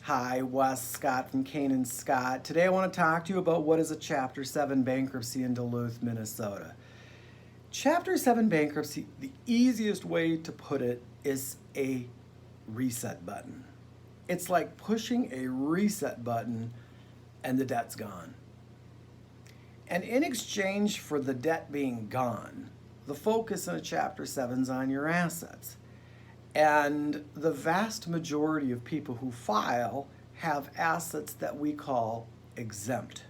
Hi, Wes Scott from Kane and Scott. Today I want to talk to you about what is a Chapter 7 bankruptcy in Duluth, Minnesota. Chapter 7 bankruptcy, the easiest way to put it is a reset button. It's like pushing a reset button and the debt's gone. And in exchange for the debt being gone, the focus in a Chapter 7 is on your assets. And the vast majority of people who file have assets that we call exempt.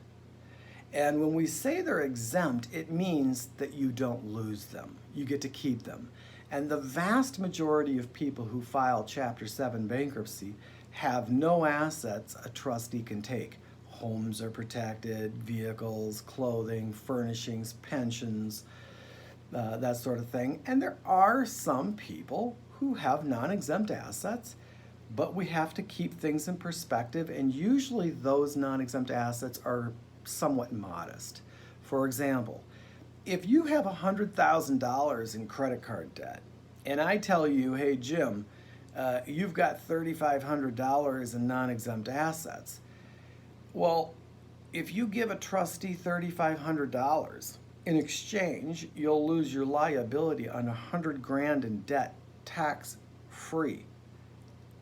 And when we say they're exempt, it means that you don't lose them. You get to keep them. And the vast majority of people who file Chapter 7 bankruptcy have no assets a trustee can take. Homes are protected, vehicles, clothing, furnishings, pensions, that sort of thing. And there are some people who have non-exempt assets, but we have to keep things in perspective, and usually those non-exempt assets are somewhat modest. For example, if you have $100,000 in credit card debt, and I tell you, hey Jim, you've got $3,500 in non-exempt assets. Well, if you give a trustee $3,500, in exchange, you'll lose your liability on $100,000 in debt, tax-free.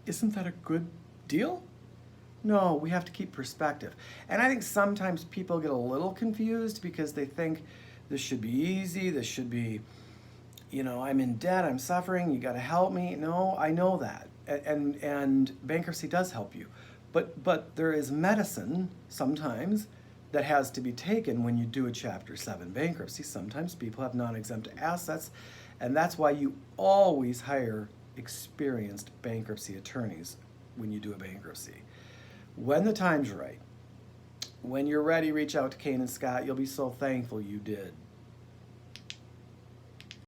Isn't that a good deal? No, we have to keep perspective. And I think sometimes people get a little confused because they think this should be easy, this should be, I'm in debt, I'm suffering, you gotta help me. No, I know that. And bankruptcy does help you. But there is medicine sometimes that has to be taken when you do a Chapter 7 bankruptcy. Sometimes people have non-exempt assets, and that's why you always hire experienced bankruptcy attorneys when you do a bankruptcy. When the time's right, when you're ready, reach out to Kane and Scott. You'll be so thankful you did.